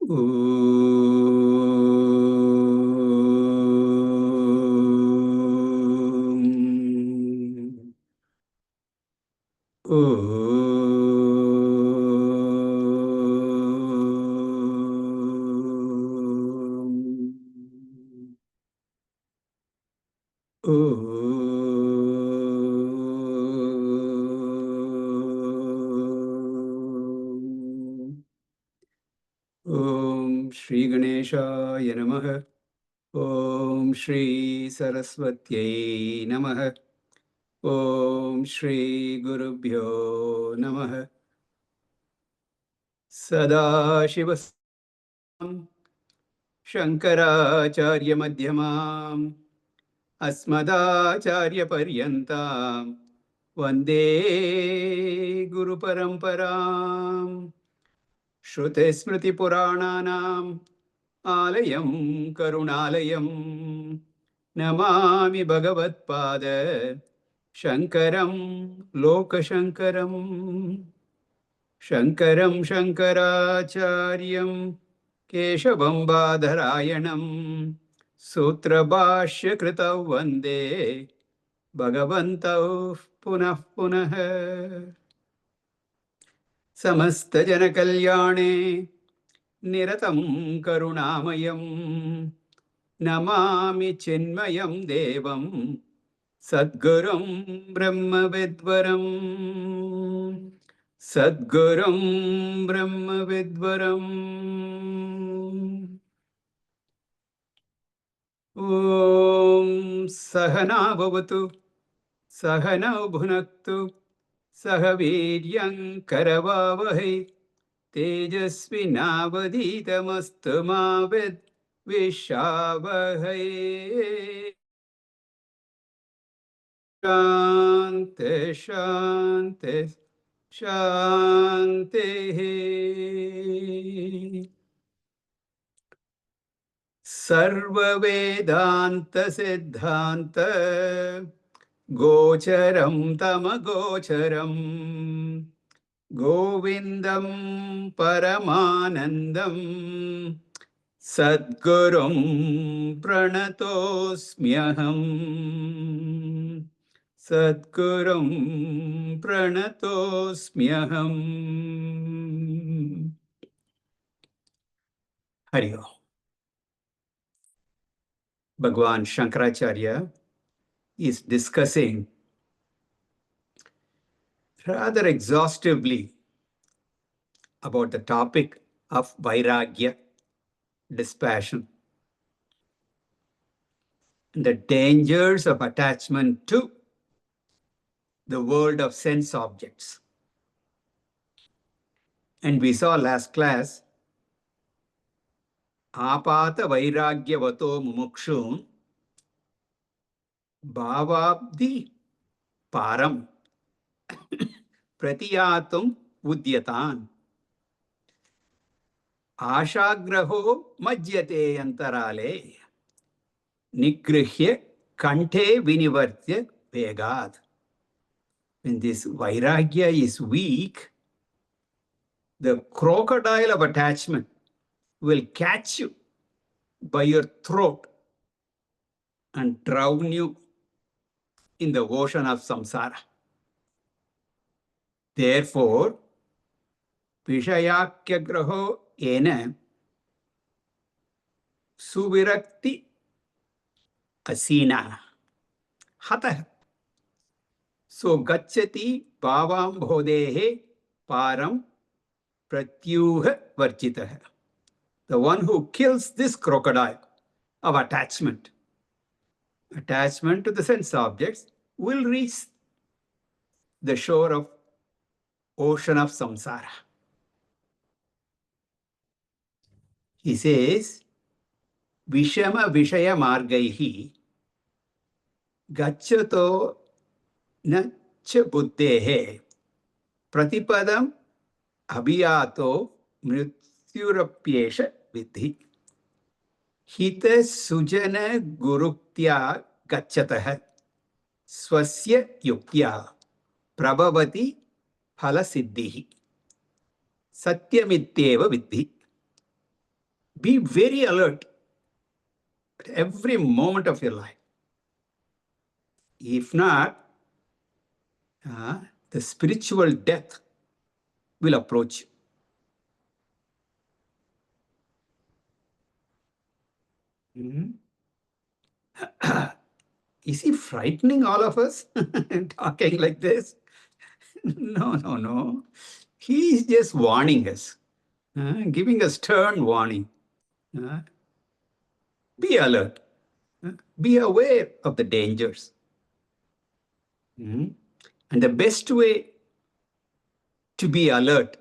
Om Shri Ganeshaya Namaha. Om Shri Saraswatyai Namaha. Om Shri Gurubhyo Namaha. Sadashivasam Shankaracharya Madhyamam Asmadacharya Paryantam Vande Guru Paramparam Shruti Smriti Purananam Alayam Karunalayam Namami Bhagavatpada Shankaram Lokashankaram Shankaram Shankaracharyam Keshavam Badharayanam Sutrabhashya Kritav Vande Bhagavantav Punah Punah Samasta Jana Kalyane Niratam Karunamayam Namami Chinmayam Devam Sadgurum Brahma Vidvaram Sadgurum Brahma Vidvaram Om Sahana Bhavatu Sahana Bhunaktu Sahaviryam Karavavahai Tejasvinavaditamastu ma Vishavahai Shanti Shanti Shanti Sarva Vedanta Siddhanta Gocharam Tamagocharam Govindam Paramanandam Sadgurum Pranatosmyaham Sadgurum Pranatosmyaham Hari Om. Bhagwan Shankaracharya is discussing rather exhaustively about the topic of Vairagya, dispassion, and the dangers of attachment to the world of sense objects. And we saw last class, Apata Vairagyavato Mumukshum Bhavabdi Param Pratiyatum Udyatan Ashagraho Majyate Antarale Nigrihya Kante Vinivartya Vegad. When this Vairagya is weak, the crocodile of attachment will catch you by your throat and drown you in the ocean of samsara. Therefore, Vishayakyagraho ena suvirakti asina hatah. So gacchati bhavam bhodehe param pratyuha varjitah. The one who kills this crocodile of attachment to the sense objects, will reach the shore of ocean of samsara. He says, Vishama Vishaya Margaihi Gacchato na cha buddhehe Pratipadam Abhiyato Mrityurapyesha Vidhi Hita Sujana Guruktya Gachatah Swasya Yuktya Prabhavati Phala Siddhihi Satyamityeva Vidhi. Be very alert at every moment of your life. If not, the spiritual death will approach you. Is he frightening all of us talking like this? No, no, no. He is just warning us, giving us stern warning. Uh, be alert. Be aware of the dangers. And the best way to be alert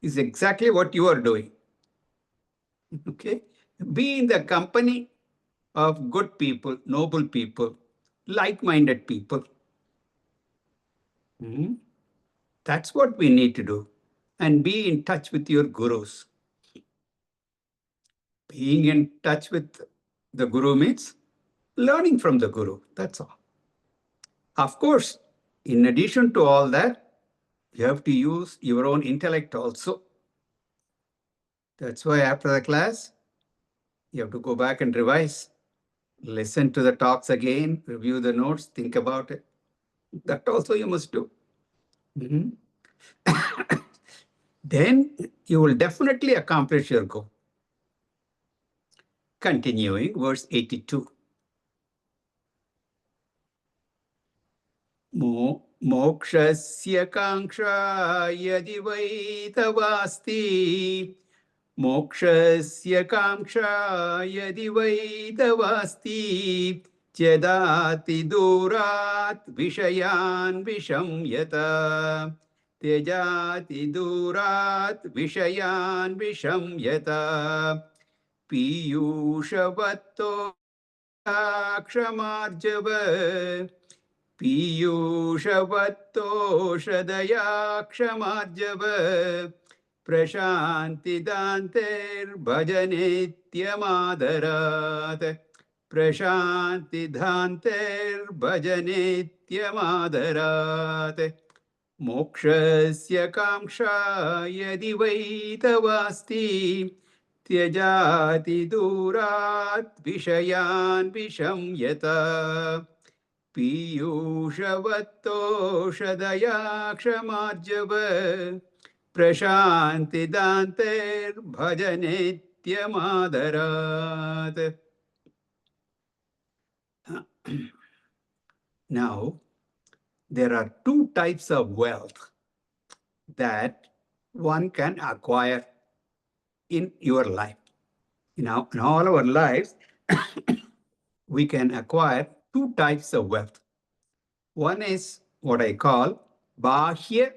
is exactly what you are doing. Okay? Be in the company of good people, noble people, like-minded people. That's what we need to do. And be in touch with your gurus. Being in touch with the guru means learning from the guru. That's all. Of course, in addition to all that, you have to use your own intellect also. That's why after the class, you have to go back and revise, listen to the talks again, review the notes, think about it. That also you must do. Then you will definitely accomplish your goal. Continuing, verse 82. मोक्षस्य काङ्क्षा यदि वै तवास्ति मोक्षस्य काङ्क्षा यदि वै तवास्ति त्यजाति दूरात् विषयान् विशम्यत त्यजाति दूरात् विषयान् विशम्यत पीयूषवत्तो क्षमार्जव पीयूषवत्तोषधया क्षमार्जव प्रशान्तिदान्तेर्भजनेत्यमादरात् प्रशान्तिदान्तेर्भजनेत्यमादरात् मोक्षस्य काङ्क्षा यदि वै तवास्ति त्यजाति दूरात् विषयान् विशम्यत पीयूषवत्तोषधया क्षमार्जव प्रशान्तिदान्तेर्भजनेत्यमादरात्. Now, there are two types of wealth that one can acquire in your life. In all our lives, we can acquire two types of wealth. One is what I call Bahya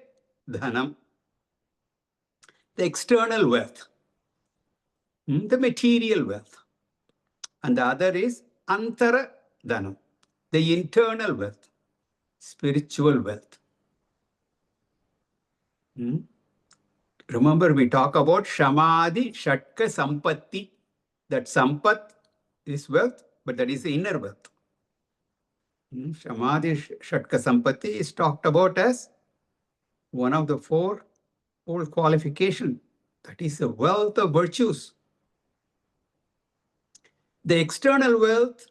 Dhanam, the external wealth, the material wealth. And the other is Antara Dhanam, the internal wealth, spiritual wealth. Remember, we talk about Shamadhi Shatka Sampatti. That Sampat is wealth, but that is the inner wealth. Shamadhi Shatka Sampatti is talked about as one of the four old qualifications. That is the wealth of virtues. The external wealth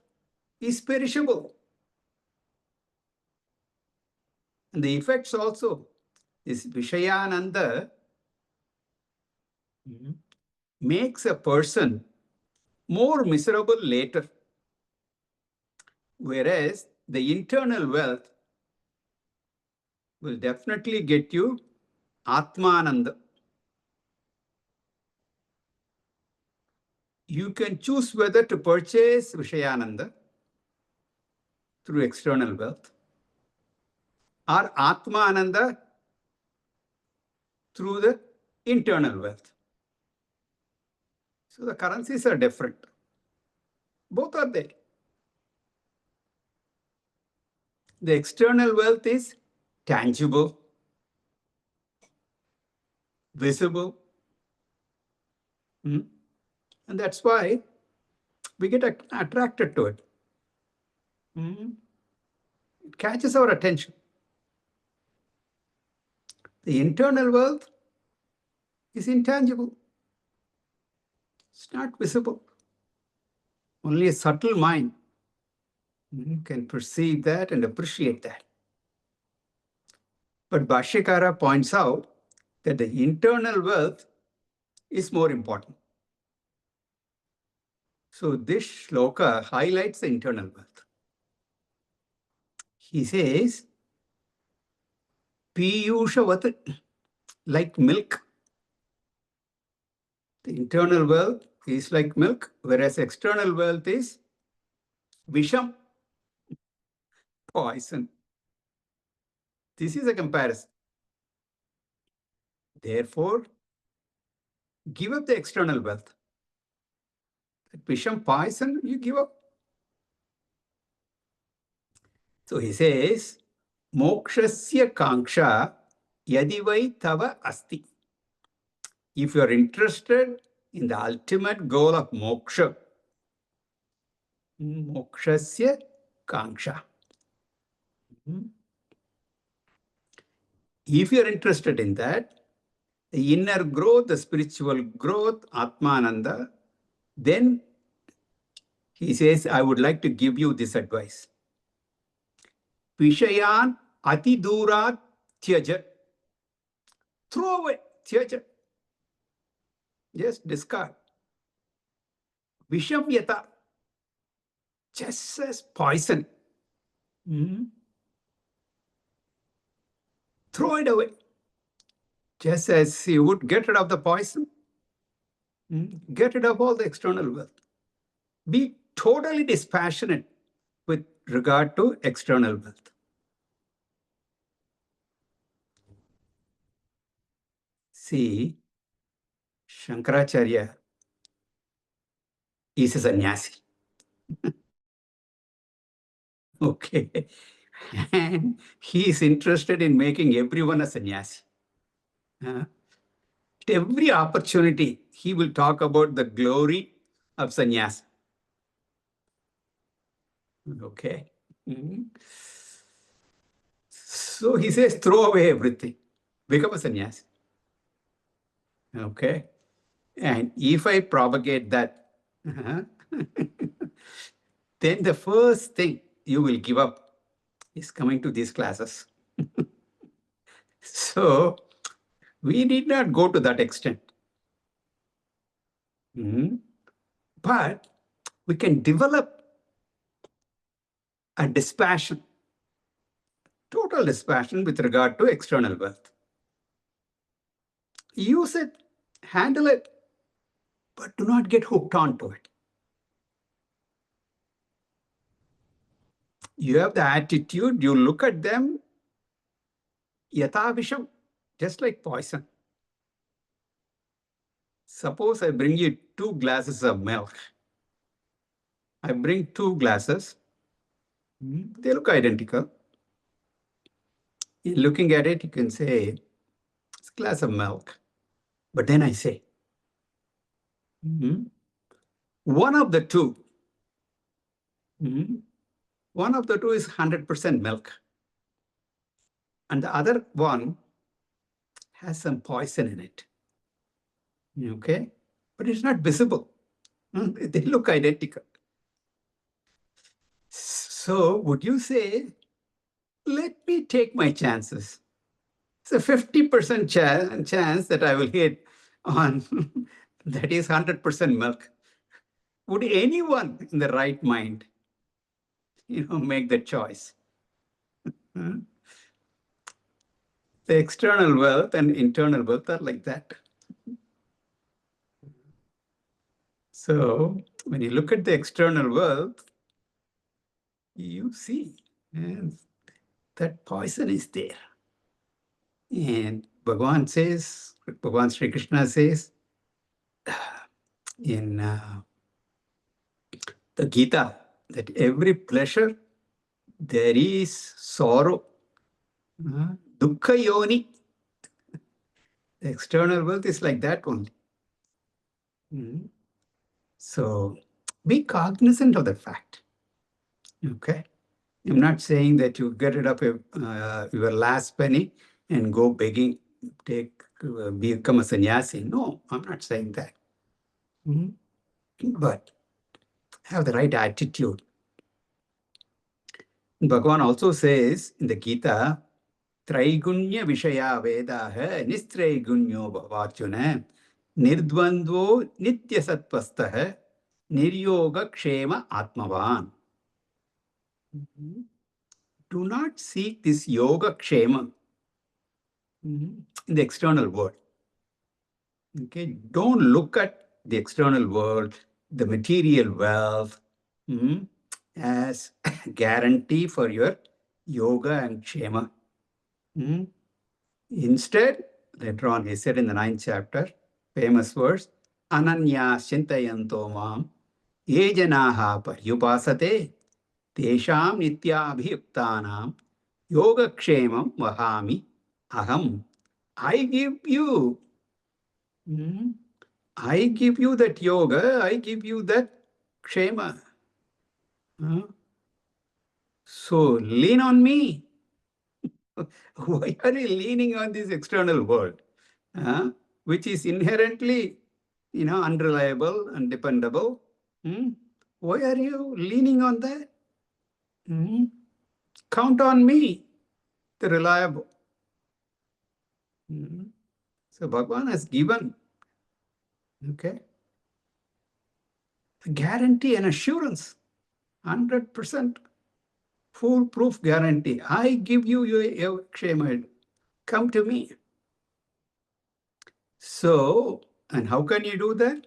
is perishable. And the effects also, this Vishayananda makes a person more miserable later. Whereas the internal wealth will definitely get you Atmananda. You can choose whether to purchase Vishayananda through external wealth or Atmananda through the internal wealth. So the currencies are different. Both are there. The external wealth is tangible, visible. And that's why we get attracted to it. It catches our attention. The internal wealth is intangible. It's not visible. Only a subtle mind can perceive that and appreciate that. But Bhashyakara points out that the internal wealth is more important. So this shloka highlights the internal wealth. He says, Piyushavat, like milk. The internal wealth is like milk, whereas external wealth is visham, poison. This is a comparison. Therefore, give up the external wealth. That visham, poison, you give up. So he says, mokshasya kanksha yadivai tava asti. If you are interested in the ultimate goal of moksha, mokshasya kanksha. If you are interested in that, the inner growth, the spiritual growth, Atmananda, then he says, I would like to give you this advice. Vishayan ati durat tyaja. Throw away, tyaja. Just discard. Visham yata. Just as poison. Throw it away. Just as you would get rid of the poison, get rid of all the external wealth. Be totally dispassionate with regard to external wealth. See, Shankaracharya is a sannyasi. Okay. And he is interested in making everyone a sannyasi. At every opportunity, he will talk about the glory of sannyasa. Okay. So he says, throw away everything. Become a sannyasi. Okay. And if I propagate that, then the first thing you will give up is coming to these classes. So we need not go to that extent. But we can develop a dispassion, total dispassion with regard to external wealth. Use it, handle it, but do not get hooked onto it. You have the attitude, you look at them, yatha visham, just like poison. Suppose I bring you 2 glasses of milk. I bring 2 glasses. They look identical. In looking at it, you can say, it's a glass of milk. But then I say, one of the two is 100% milk. And the other one has some poison in it. Okay? But it's not visible. They look identical. So would you say, let me take my chances? It's a 50% chance that I will hit on that is 100% milk. Would anyone in the right mind, make the choice? The external wealth and internal wealth are like that. So when you look at the external wealth, you see that poison is there. And Bhagavan Sri Krishna says in the Gita that every pleasure, there is sorrow. Dukkha yoni. The external wealth is like that only. So be cognizant of the fact. Okay? I'm not saying that you get rid of your last penny and go begging, become a sannyasi. No, I'm not saying that. but have the right attitude. Bhagavan also says in the Gita, Traigunya Vishaya Vedaha Nistraigunya Bhavarjuna Nirdvandvo Nitya Satpastaha Niryoga Kshema Atmavan. Do not seek this yoga kshema in the external world. Okay, don't look at the external world, the material wealth, as guarantee for your yoga and kshema. Instead, later on, he said in the 9th chapter, famous verse, Ananya Shintayanto Mam, Ye Janaha Paryupasate, Tesham Nityabhiyuktanam, Yoga Kshemam Vahami Aham. I give you that yoga, I give you that kshema. So lean on me. Why are you leaning on this external world, which is inherently, unreliable and dependable? Why are you leaning on that? Count on me, the reliable. So Bhagavan has given, a guarantee and assurance, 100%. Foolproof guarantee. I give you your kshema. Come to me. So, and how can you do that?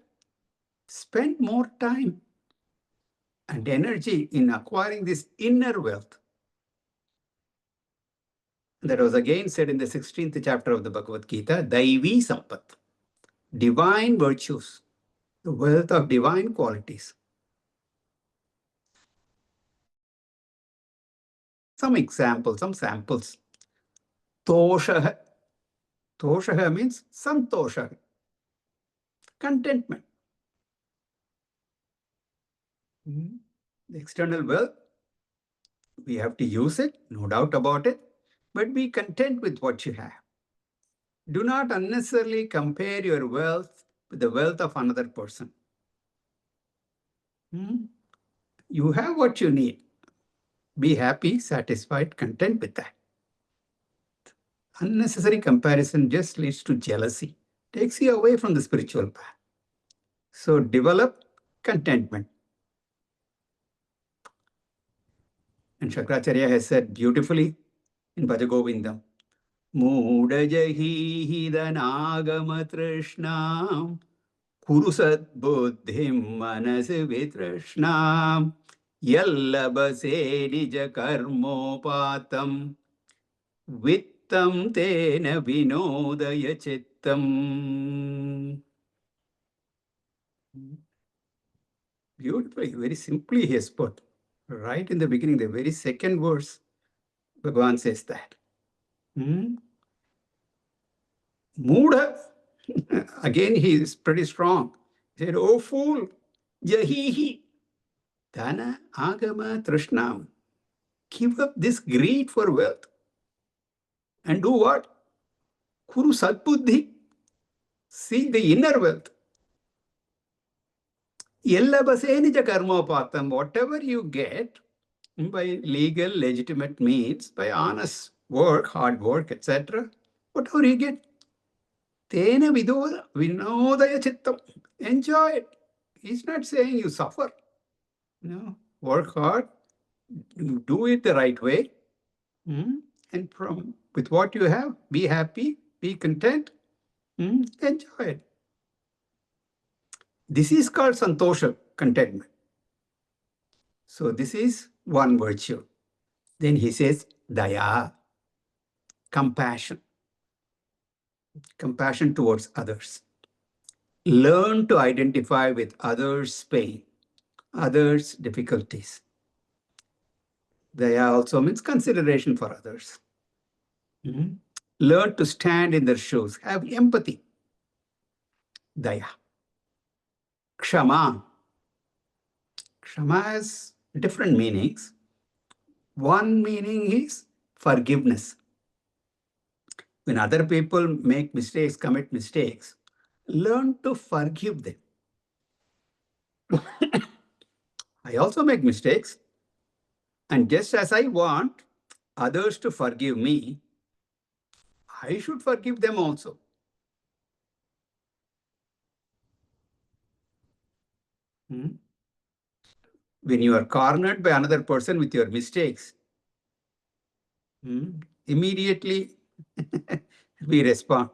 Spend more time and energy in acquiring this inner wealth. That was again said in the 16th chapter of the Bhagavad Gita, Daivi Sampat, divine virtues, the wealth of divine qualities. Some examples, some samples. Toshaha. Toshaha means santosha, contentment. The external wealth, we have to use it, no doubt about it, but be content with what you have. Do not unnecessarily compare your wealth with the wealth of another person. You have what you need. Be happy, satisfied, content with that. Unnecessary comparison just leads to jealousy, takes you away from the spiritual path. So develop contentment. And Shankaracharya has said beautifully in Bhajagovindam, Moodajahi hidanagama trishnam kurusat buddhim manasi vitrishnam yallabase nija karmopatam vittam tena vinodaya chittam. Beautifully, very simply he has put. Right in the beginning, the very second verse, Bhagavan says that. Mooda, again he is pretty strong. He said, oh fool, jahihi, dana agama trishnam. Give up this greed for wealth. And do what? Kuru satbuddhi. Seek the inner wealth. Yellabasenija karmopatam. Whatever you get by legal, legitimate means, by honest work, hard work, etc., whatever you get, tena vinodaya chittam. Enjoy it. He's not saying you suffer. Work hard, do it the right way, and with what you have, be happy, be content, enjoy it. This is called santosha, contentment. So this is one virtue. Then he says daya, compassion. Compassion towards others. Learn to identify with others' pain, others' difficulties. Daya also means consideration for others. Learn to stand in their shoes. Have empathy. Daya. Kshama. Kshama has different meanings. One meaning is forgiveness. When other people make mistakes, commit mistakes, learn to forgive them. I also make mistakes. And just as I want others to forgive me, I should forgive them also. Hmm? When you are cornered by another person with your mistakes, immediately we respond.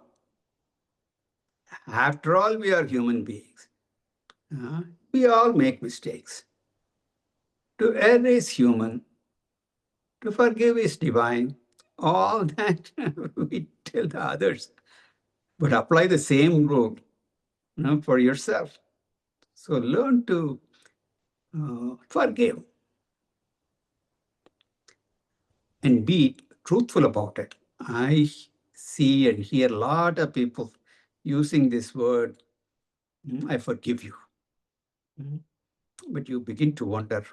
After all, we are human beings. We all make mistakes. To err is human, to forgive is divine. All that we tell the others, but apply the same rule, for yourself. So learn to forgive and be truthful about it. I see and hear a lot of people using this word, I forgive you. But you begin to wonder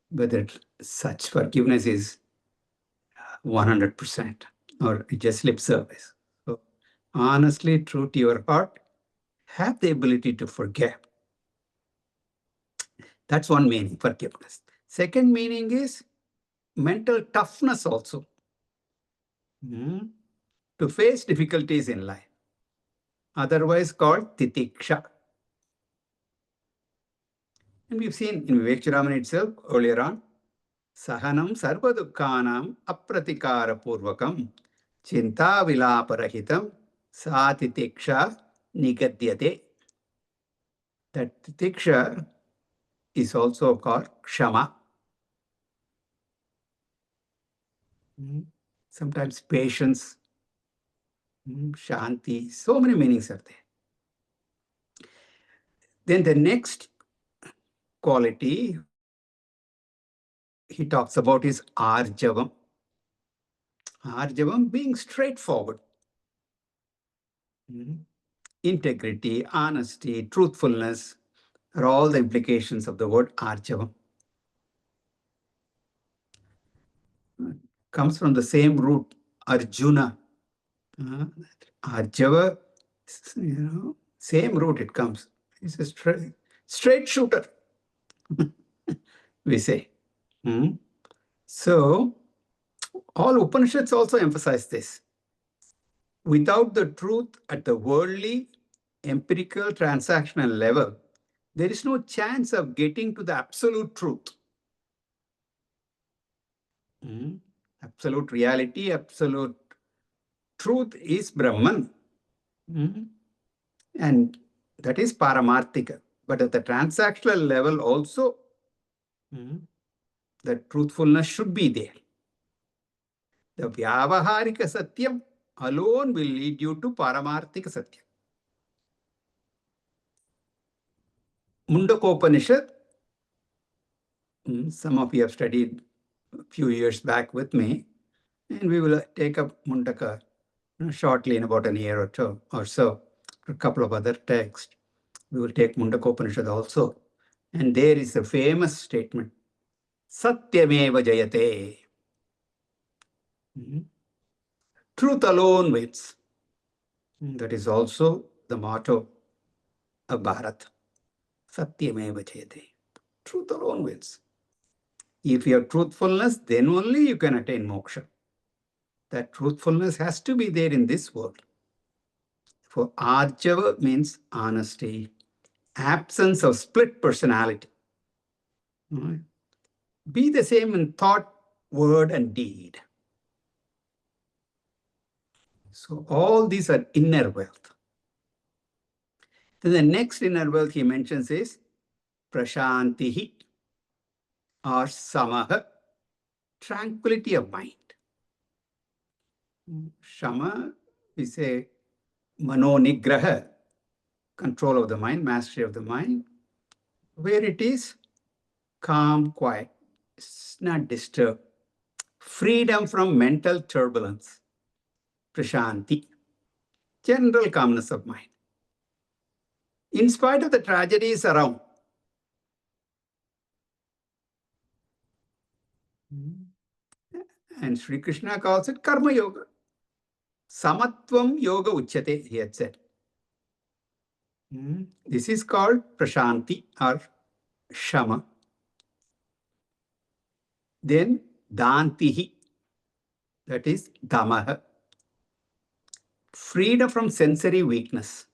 whether such forgiveness is 100% or just lip service. So, honestly, true to your heart, have the ability to forgive. That's one meaning, forgiveness. Second meaning is mental toughness also. To face difficulties in life, otherwise called titiksha. And we've seen in Vivekacu itself earlier on, sahanam sarvadukkanam apratikara purvakam chinta vilaparahitam sa titiksha nigadyate. That titiksha is also called kshama. Sometimes patience, shanti, so many meanings are there. Then the next quality he talks about is arjavam. Arjavam being straightforward. Integrity, honesty, truthfulness are all the implications of the word arjavam. Comes from the same root, Arjuna. Arjava, same root it comes. It's a straight shooter, we say. So, all Upanishads also emphasize this. Without the truth at the worldly, empirical, transactional level, there is no chance of getting to the absolute truth. Absolute reality, absolute truth is Brahman. And that is Paramarthika. But at the transactional level also, the truthfulness should be there. The Vyavaharika Satyam alone will lead you to Paramarthika Satyam. Mundakopanishad, some of you have studied a few years back with me, and we will take up Mundaka shortly in about a year or two or so. A couple of other texts. We will take Mundakopanishad also. And there is a famous statement, Satyameva Jayate. Truth alone wins. That is also the motto of Bharat. Satyameva Jayate. Truth alone wins. If you have truthfulness, then only you can attain moksha. That truthfulness has to be there in this world. For Arjava means honesty, absence of split personality. Be the same in thought, word, and deed. So all these are inner wealth. Then the next inner wealth he mentions is prashantihi or samaha, tranquility of mind. Shama, we say manonigraha, control of the mind, mastery of the mind, where it is calm, quiet, it's not disturbed. Freedom from mental turbulence, prashanti, general calmness of mind. In spite of the tragedies around. And Sri Krishna calls it karma yoga. Samatvam yoga uchyate, he had said. This is called prashanti or shama. Then dantihi, that is damaha, freedom from sensory weakness.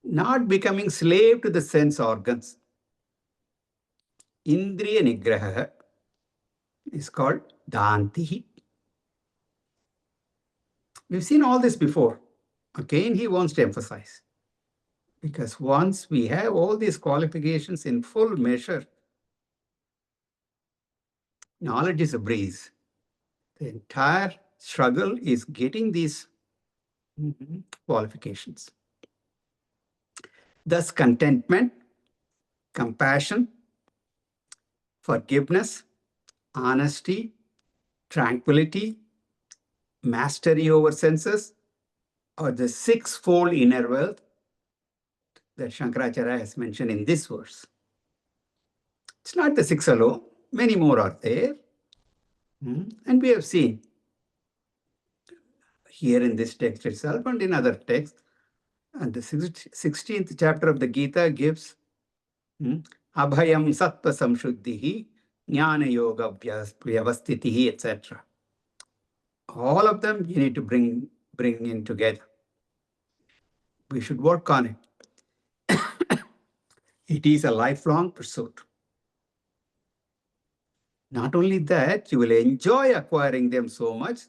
Not becoming slave to the sense organs. Indriya nigraha is called dantihi. We've seen all this before. Again, he wants to emphasize. Because once we have all these qualifications in full measure, knowledge is a breeze. The entire struggle is getting these qualifications. Thus, contentment, compassion, forgiveness, honesty, tranquility, mastery over senses are the sixfold inner wealth that Shankaracharya has mentioned in this verse. It's not the six alone, many more are there. And we have seen here in this text itself and in other texts. And the 16th chapter of the Gita gives abhayam sattva samshuddhihi, jnana yoga vyavastitihi, etc. All of them you need to bring in together. We should work on it. It is a lifelong pursuit. Not only that, you will enjoy acquiring them so much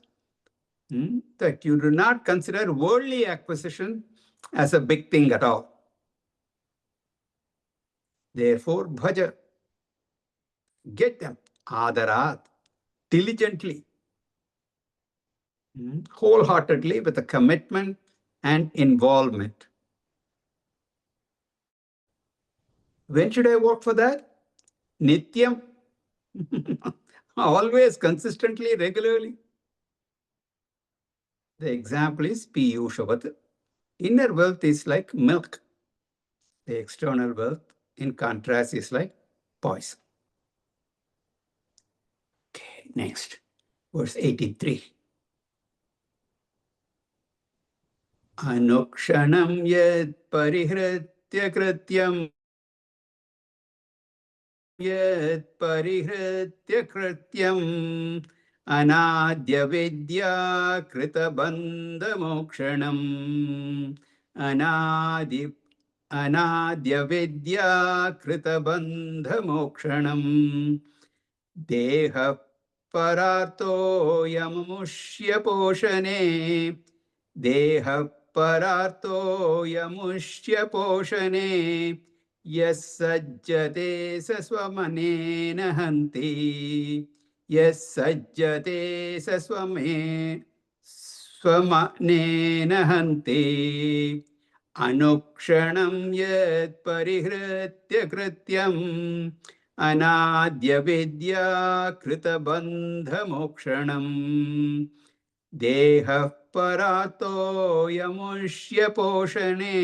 that you do not consider worldly acquisition as a big thing at all. Therefore, bhaja, get them, adarat, diligently, wholeheartedly with a commitment and involvement. When should I work for that? Nityam. Always, consistently, regularly. The example is piyushavat. Inner wealth is like milk. The external wealth, in contrast, is like poison. Okay, next, verse 83. Anukshanam yad parihritya krityam yad parihritya krityam anadya vidya krita bandha mokshanam anadya vidya krita bandha mokshanam deha pararto yamamushya poshane deha pararto yamushya poshane yassajjate sasvamanena hanti yassajjate sasvamanena hanti anukshanam yat parihritya krityam anadya vidya krita bandha mokshanam deha parato yamushya poshane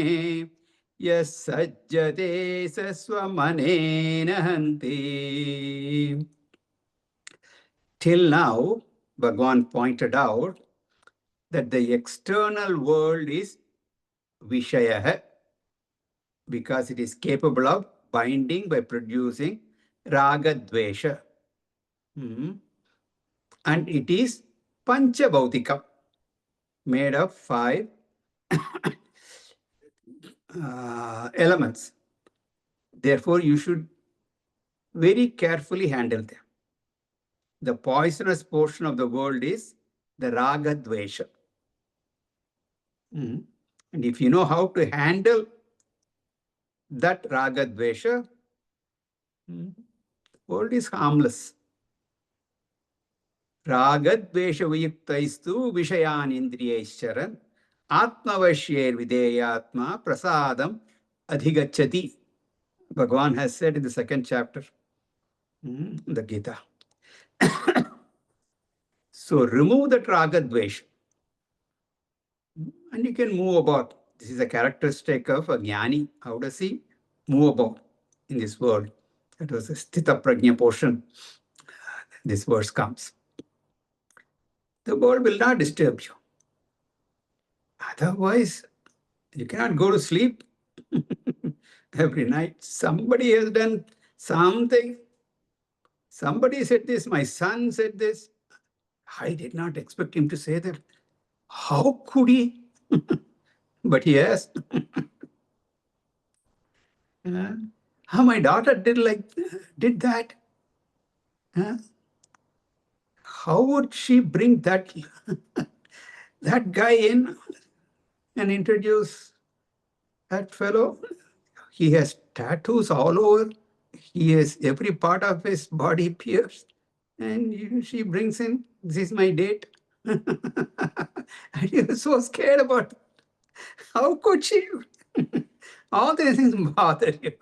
yassajjate sasvamanena hanti. Till now, Bhagavan pointed out that the external world is Vishaya because it is capable of binding by producing Raga Dvesha. And it is Panchabhautika, made of 5 elements. Therefore, you should very carefully handle them. The poisonous portion of the world is the Raga Dvesha. And if you know how to handle that Raga Dvesha, the world is harmless. Ragadvesha vayuktaistu vishayan indriyaischaran atmavashyer videyatma prasadam adhigachati. Bhagavan has said in the 2nd chapter, the Gita. So remove that ragadvesha and you can move about. This is a characteristic of a jnani. How does he move about in this world? That was a sthita prajna portion. This verse comes. The world will not disturb you. Otherwise, you cannot go to sleep every night. Somebody has done something. Somebody said this. My son said this. I did not expect him to say that. How could he? But he has. How my daughter did that. How would she bring that guy in and introduce that fellow? He has tattoos all over. He has every part of his body pierced. And she brings in, this is my date. And he was so scared about it. How could she? All these things bother you.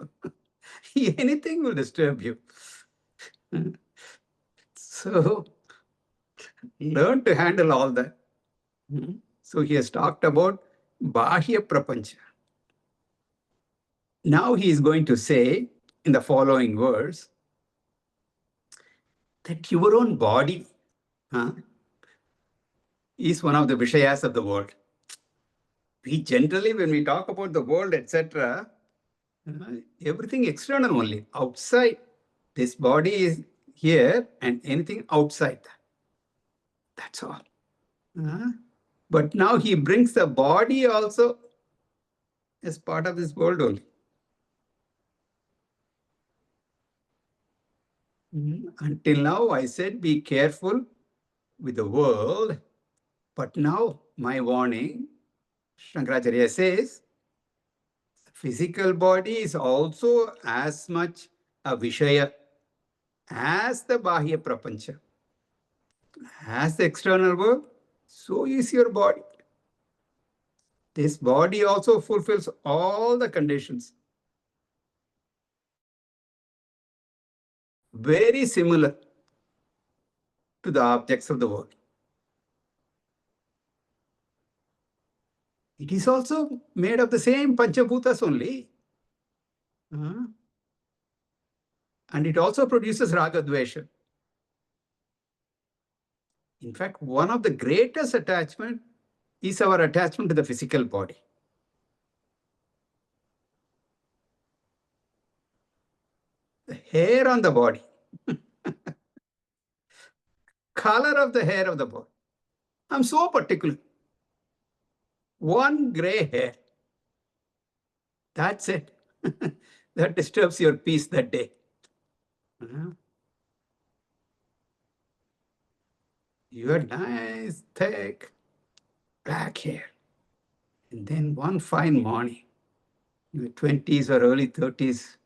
Anything will disturb you. So learn to handle all that. So he has talked about Bahya Prapancha. Now he is going to say in the following verse that your own body is one of the Vishayas of the world. We generally, when we talk about the world, etc., everything external only, outside. This body is here and anything outside that. That's all. But now he brings the body also as part of this world only. Until now, I said be careful with the world. But now, my warning, Shankaracharya says, physical body is also as much a Vishaya as the Bahya Prapancha. As the external world, so is your body. This body also fulfills all the conditions. Very similar to the objects of the world. It is also made of the same Panchabhutas only. And it also produces Raga Dvesha. In fact, one of the greatest attachment is our attachment to the physical body. The hair on the body, color of the hair of the body. I'm so particular. One gray hair. That's it. That disturbs your peace that day. Your nice, thick, black hair. And then one fine morning, in your 20s or early 30s,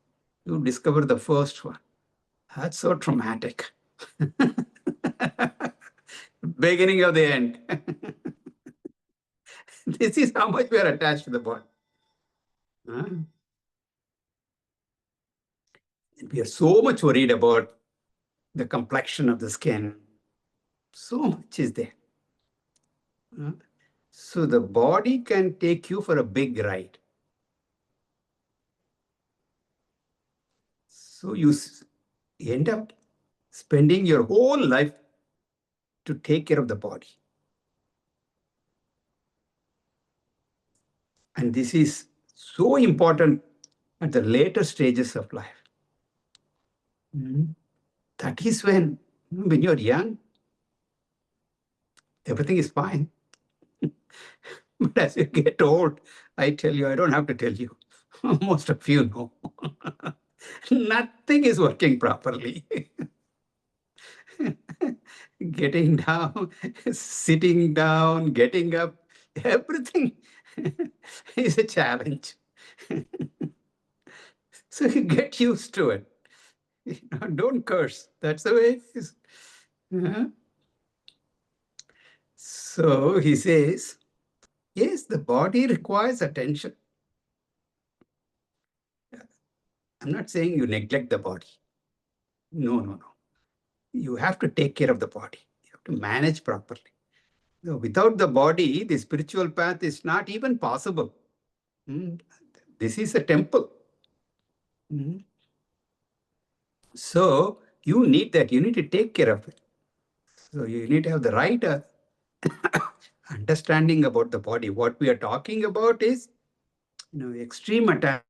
you discover the first one. That's so traumatic. Beginning of the end. This is how much we are attached to the body. We are so much worried about the complexion of the skin. So much is there. So the body can take you for a big ride. So you end up spending your whole life to take care of the body. And this is so important at the later stages of life. That is when you're young, everything is fine. But as you get old, I tell you, I don't have to tell you. Most of you know. Nothing is working properly. Getting down, sitting down, getting up, everything is a challenge. So you get used to it. Don't curse. That's the way it is. So he says, yes, the body requires attention. I'm not saying you neglect the body. No. You have to take care of the body. You have to manage properly. So without the body, the spiritual path is not even possible. This is a temple. So you need that. You need to take care of it. So you need to have the right understanding about the body. What we are talking about is, extreme attachment.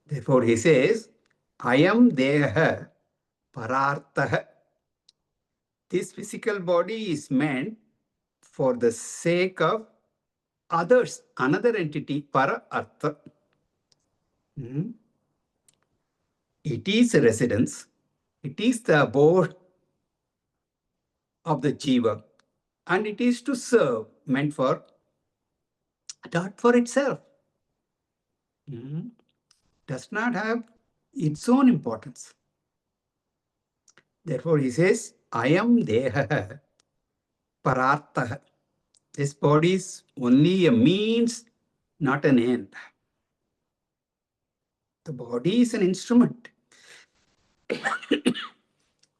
Therefore, he says, Ayam deha parartha. This physical body is meant for the sake of others, another entity, para artha. It is a residence. It is the abode of the jiva. And it is to serve, meant for, not for itself. Does not have its own importance. Therefore, he says, Ayam deha parartha. This body is only a means, not an end. The body is an instrument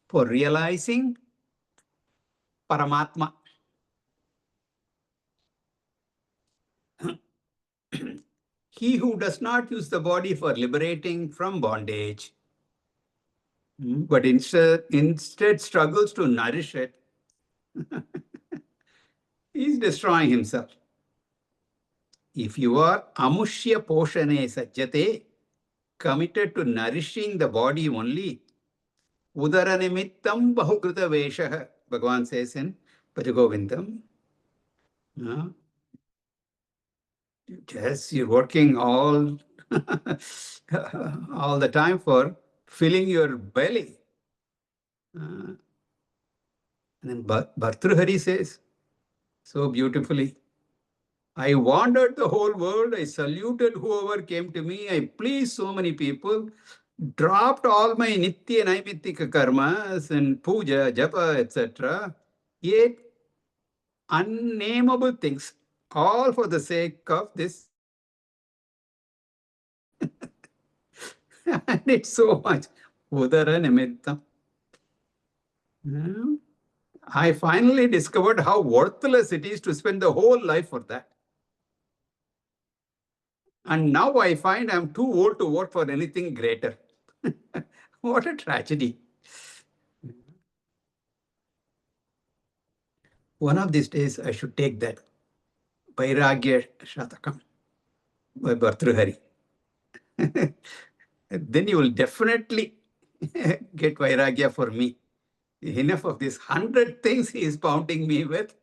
for realizing Paramatma. He who does not use the body for liberating from bondage, but instead struggles to nourish it, he is destroying himself. If you are amushya poshane sajjate, committed to nourishing the body only, udara nimittam bahukrita veshah, Bhagavan says in Bhajagovindam. Yes, you're working all all the time for filling your belly. And then Bhartrihari says so beautifully, I wandered the whole world, I saluted whoever came to me, I pleased so many people, dropped all my nitya naimittika karmas and puja, japa, etc. Yet unnameable things, all for the sake of this. And it's so much. Udara nimittam. I finally discovered how worthless it is to spend the whole life for that. And now I find I'm too old to work for anything greater. What a tragedy. One of these days, I should take that Vairagya Shatakam by Bhartrihari. Then you will definitely get Vairagya for me. Enough of this 100 things he is pounding me with.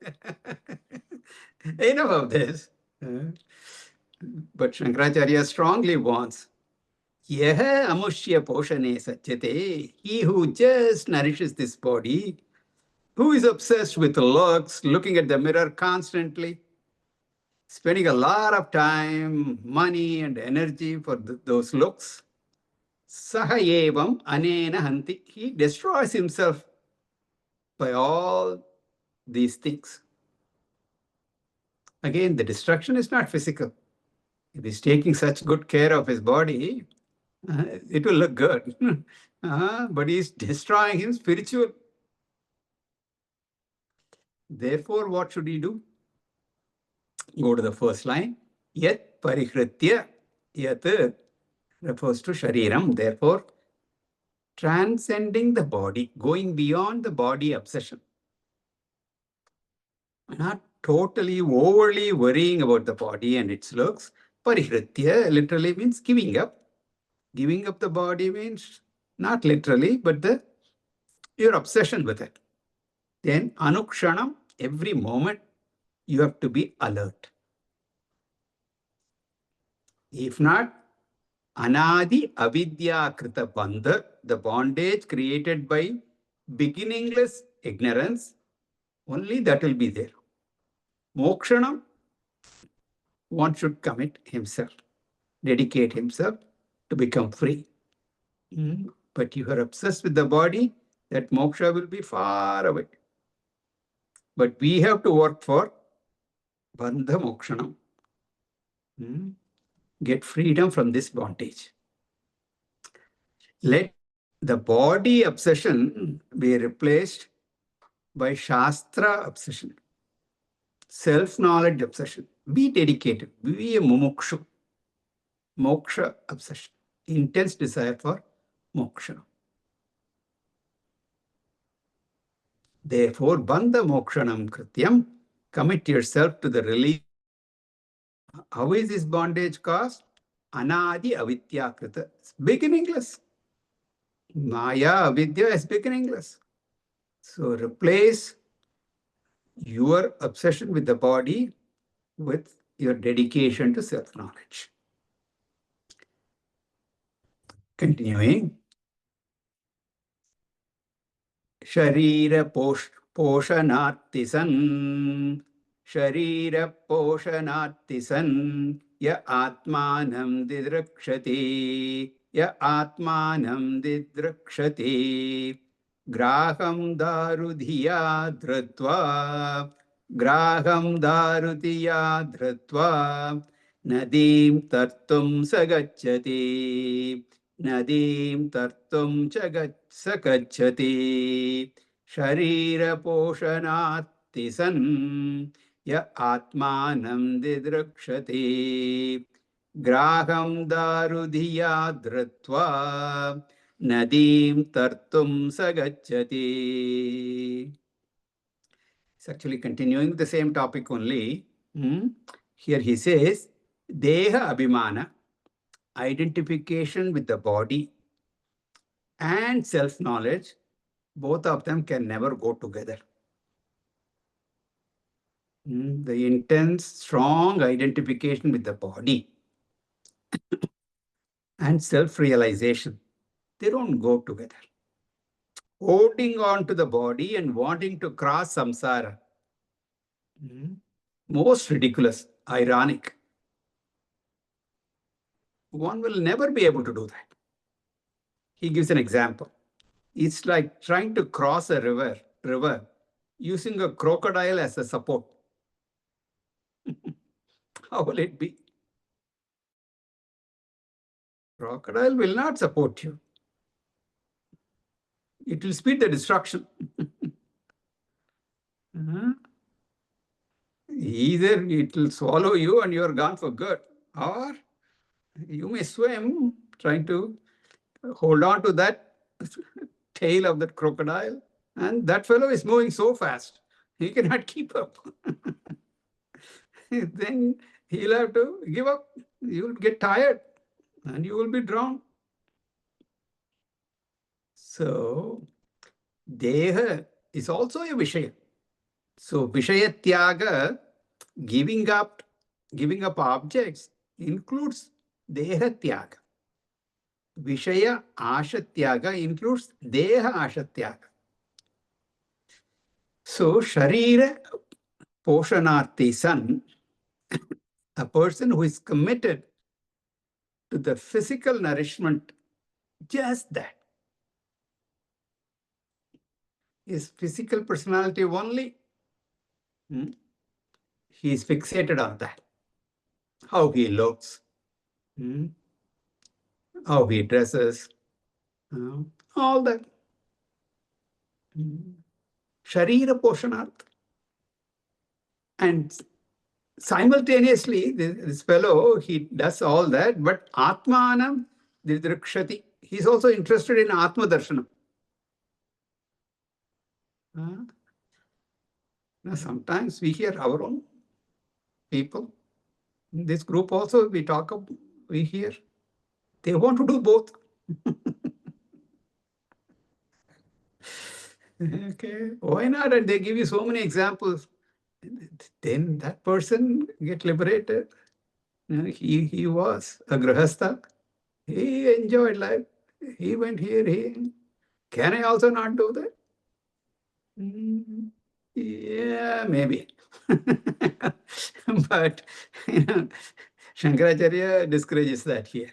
Enough of this. But Shankaracharya strongly wants, Yaha amushya poshane sajjate, he who just nourishes this body, who is obsessed with looks, looking at the mirror constantly, spending a lot of time, money, and energy for those looks, saha evam anena hanti, he destroys himself by all these things. Again, the destruction is not physical. If he's taking such good care of his body, it will look good. But he's destroying him spiritual. Therefore, what should he do? Go to the first line. Yat parihritya. Yat refers to shariram. Therefore, transcending the body, going beyond the body obsession. Not totally, overly worrying about the body and its looks. Parihritya literally means giving up. Giving up the body means not literally, but your obsession with it. Then anukshanam, every moment you have to be alert. If not, anadi avidya krita bandha, the bondage created by beginningless ignorance, only that will be there. Mokshanam, one should commit himself, dedicate himself to become free. But you are obsessed with the body, that moksha will be far away. But we have to work for bandha mokshanam. Get freedom from this bondage. Let the body obsession be replaced by Shastra obsession, self-knowledge obsession. Be dedicated, be a mumukshu. Moksha obsession, intense desire for moksha. Therefore, bandha mokshanam krityam, commit yourself to the release. How is this bondage caused? Anadi avidya krita. It's beginningless. Maya avidya is beginningless. So replace your obsession with the body with your dedication to self-knowledge. Continuing. Sharira poshanarti san. Sharira poshanarti san. Ya atmanam didrakshati. Ya atmanam didrakshati. Graham darudhiya dhritva. Graham darudhiya dhritva. Nadim tartum sagacchati. Nadim tartum sagacchati. Sharira poshanati san. Ya atmanam didrakshati. Graham darudhiya dhritva. Nadim tartum sagacchati. It's actually continuing the same topic only. Here he says, Deha Abhimana, identification with the body, and self-knowledge, both of them can never go together. The intense, strong identification with the body and self-realization, they don't go together. Holding on to the body and wanting to cross samsara, most ridiculous, ironic. One will never be able to do that. He gives an example. It's like trying to cross a river using a crocodile as a support. How will it be? Crocodile will not support you. It will speed the destruction. Either it will swallow you and you're gone for good, or you may swim trying to hold on to that tail of that crocodile, and that fellow is moving so fast, he cannot keep up. Then he'll have to give up. You'll get tired and you will be drowned. So, Deha is also a Vishaya. So, Vishaya Tyaga, giving up objects, includes Deha Tyaga. Vishaya Asha Tyaga includes Deha Asha Tyaga. So, Sharira Poshanarthi San, a person who is committed to the physical nourishment, just that. His physical personality only, he is fixated on that. How he looks, how he dresses, all that. Sharira Poshanarth. And simultaneously, this fellow, he does all that, but Atmanam Didrakshati. He's also interested in Atma Darshanam. Now, sometimes we hear our own people. In this group also, we hear. They want to do both. Okay, why not? And they give you so many examples. Then that person get liberated. He was a grahastha. He enjoyed life. He went here. Can I also not do that? Yeah, maybe. But Shankaracharya discourages that here.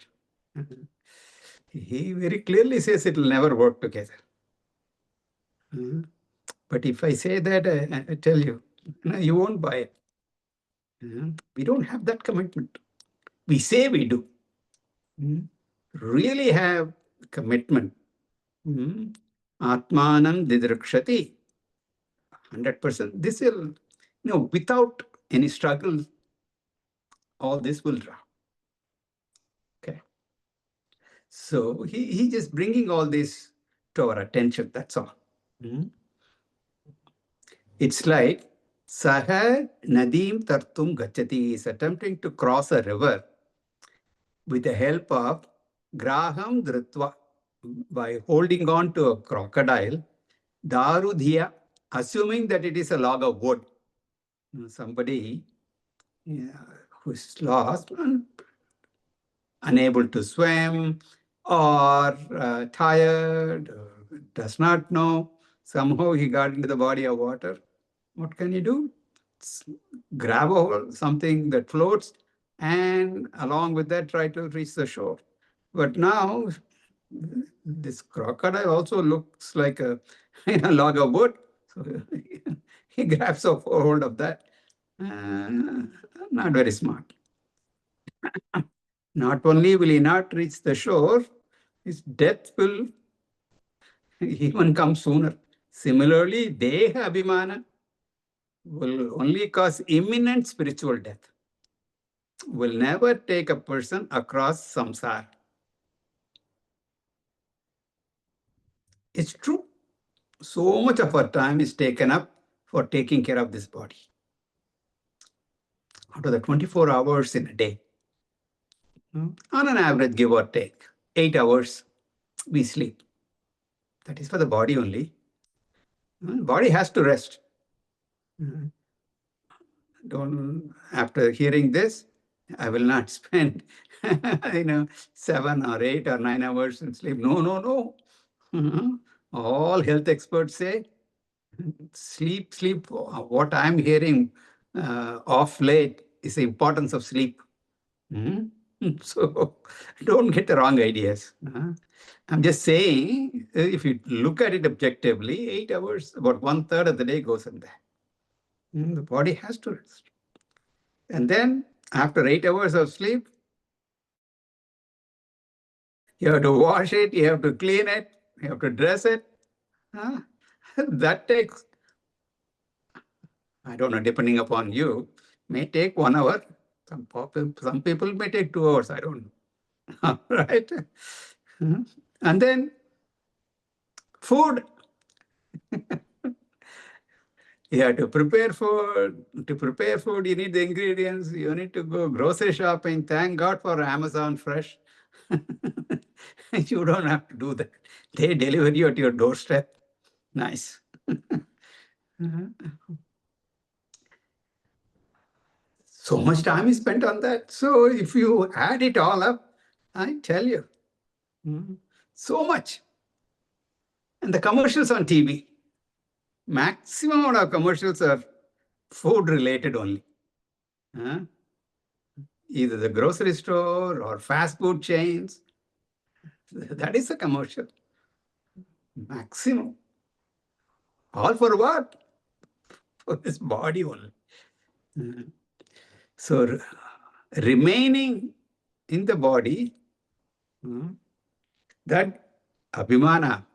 He very clearly says it will never work together. But if I say that, I tell you, you won't buy it. We don't have that commitment. We say we do. Really have commitment. Atmanam didrakshati. 100%. This will, without any struggle, all this will drop. Okay. So he just bringing all this to our attention. That's all. It's like Saha Nadim Tartum Gachati is attempting to cross a river with the help of Graham Dritva by holding on to a crocodile, Darudhiya, assuming that it is a log of wood. Somebody who is lost and unable to swim or tired, or does not know. Somehow he got into the body of water. What can you do? Grab a hold, something that floats, and along with that, try to reach the shore. But now, this crocodile also looks like a log of wood. So he grabs a hold of that. Not very smart. Not only will he not reach the shore, his death will even come sooner. Similarly, Deha Abhimana will only cause imminent spiritual death, will never take a person across samsara. It's true. So much of our time is taken up for taking care of this body. Out of the 24 hours in a day, on an average, give or take, 8 hours we sleep. That is for the body only. Body has to rest. Don't, after hearing this, I will not spend 7 or 8 or 9 hours in sleep. No, no, no. All health experts say sleep, sleep. What I'm hearing off late is the importance of sleep. So don't get the wrong ideas. I'm just saying, if you look at it objectively, 8 hours, about 1/3 of the day goes in there. The body has to rest. And then after 8 hours of sleep, you have to wash it, you have to clean it, you have to dress it. That takes, I don't know, depending upon you, may take 1 hour. Some people may take 2 hours, I don't know. Right? And then food. You have to prepare food. To prepare food, you need the ingredients. You need to go grocery shopping. Thank God for Amazon Fresh. You don't have to do that. They deliver you at your doorstep. Nice. So much time is spent on that. So if you add it all up, I tell you, so much. And the commercials on TV, maximum amount of commercials are food related only. Either the grocery store or fast food chains. That is a commercial. Maximum. All for what? For this body only. So remaining in the body, that abhimana,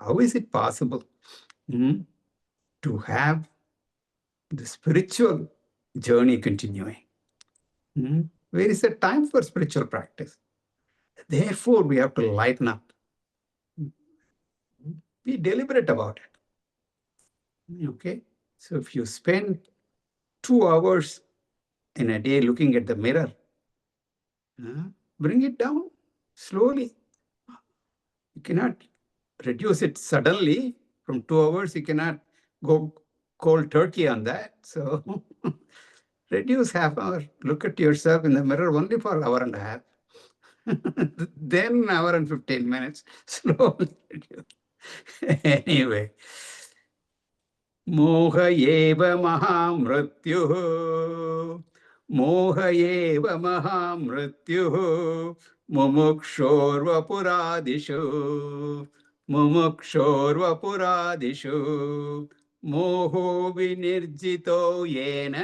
how is it possible to have the spiritual journey continuing? Where is the time for spiritual practice? Therefore, we have to lighten up. Be deliberate about it. Okay? So if you spend 2 hours in a day looking at the mirror, bring it down slowly. You cannot reduce it suddenly. From 2 hours, you cannot go cold turkey on that. So reduce half hour. Look at yourself in the mirror only for an hour and a half. Then an hour and 15 minutes. Slowly reduce. Anyway. मोह एव महामृत्युः मोह एव महामृत्युः मुमुक्षोर्वपुरादिषु मुमुक्षोर्वपुरादिषु मोहो विनिर्जितो येन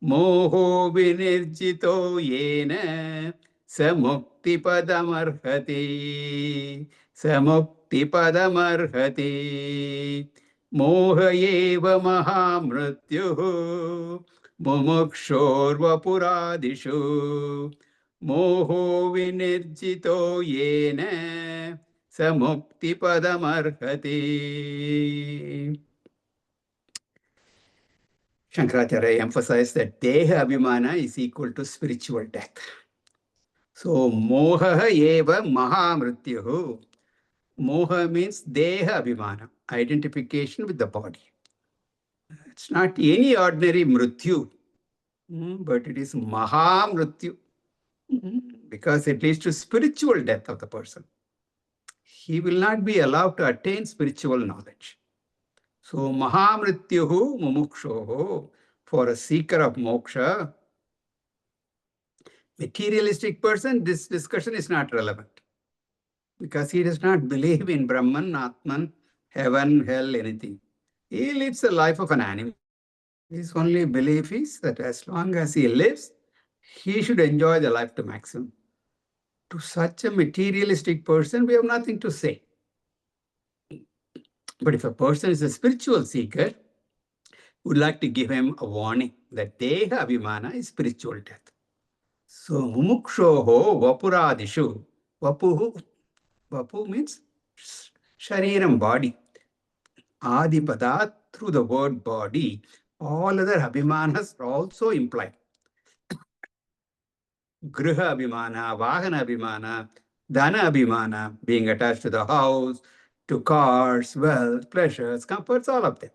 मोहो विनिर्जितो येन स मुक्तिपदमर्हति स मुक्तिपदमर्हति मोह एव महामृत्युः मुमुक्षोर्वपुरादिषु मोहो विनिर्जितो येन स मुक्तिपदमर्हति. Shankaracharya emphasized that Deha Abhimana is equal to spiritual death. So, Moha eva Mahamrityuhu. Moha means Deha Abhimana, identification with the body. It's not any ordinary Mrityu, but it is Mahamrityu, because it leads to spiritual death of the person. He will not be allowed to attain spiritual knowledge. So, Mahamrityuhu mumukshoho, for a seeker of moksha, materialistic person, this discussion is not relevant, because he does not believe in Brahman, Atman, heaven, hell, anything. He lives the life of an animal. His only belief is that as long as he lives, he should enjoy the life to maximum. To such a materialistic person, we have nothing to say. But if a person is a spiritual seeker, we would like to give him a warning that Deha Abhimana is spiritual death. So, Mumukshoho Vapuradishu. Vapu means Shariram, body. Adipada, through the word body, all other Abhimanas are also implied. Griha Abhimana, Vahana Abhimana, Dana Abhimana, being attached to the house, to cars, wealth, pleasures, comforts, all of them.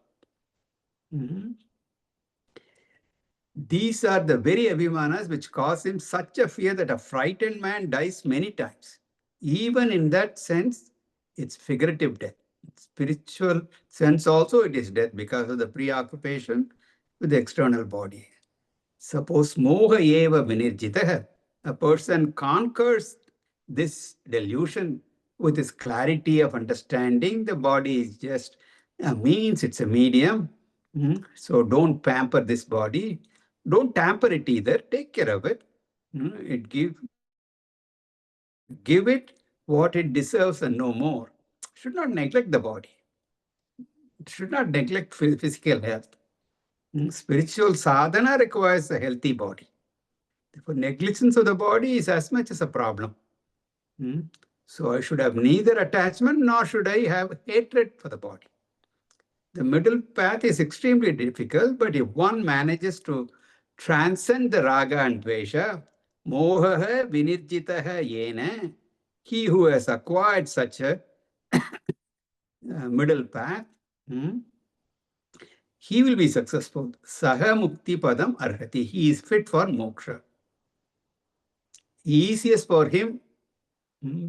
These are the very Abhimanas which cause him such a fear that a frightened man dies many times. Even in that sense, it's figurative death. In spiritual sense also it is death because of the preoccupation with the external body. Suppose moha eva vinirjitah, a person conquers this delusion with his clarity of understanding the body is just a means, it's a medium. So don't pamper this body. Don't tamper it either. Take care of it. Give it what it deserves and no more. Should not neglect the body. Should not neglect physical health. Spiritual sadhana requires a healthy body. Therefore, negligence of the body is as much as a problem. So I should have neither attachment nor should I have hatred for the body. The middle path is extremely difficult, but if one manages to transcend the raga and dvesha, moha vinirjitaha yena, he who has acquired such a middle path, he will be successful. Saha mukti padam arhati. He is fit for moksha. Easiest for him,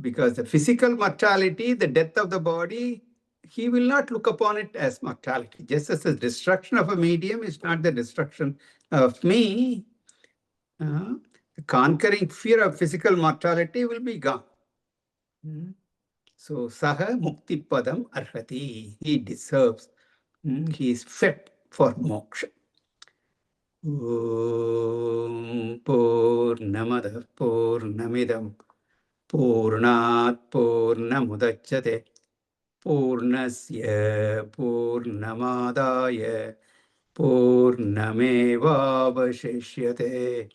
because the physical mortality, the death of the body, he will not look upon it as mortality. Just as the destruction of a medium is not the destruction of me, the conquering fear of physical mortality will be gone. So, saha mukti padam arhati. He deserves, he is fit for moksha. Om Purnamada Purnamidam Purnat Purnamudachyate Purnasya Purnamadaya Purnamevavashishyate.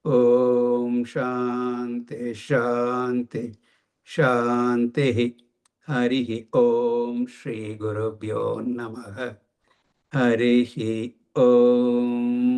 Om Shanti Shanti Shanti. Harihi Om Shri Gurubhyo Namaha. Harihi Om.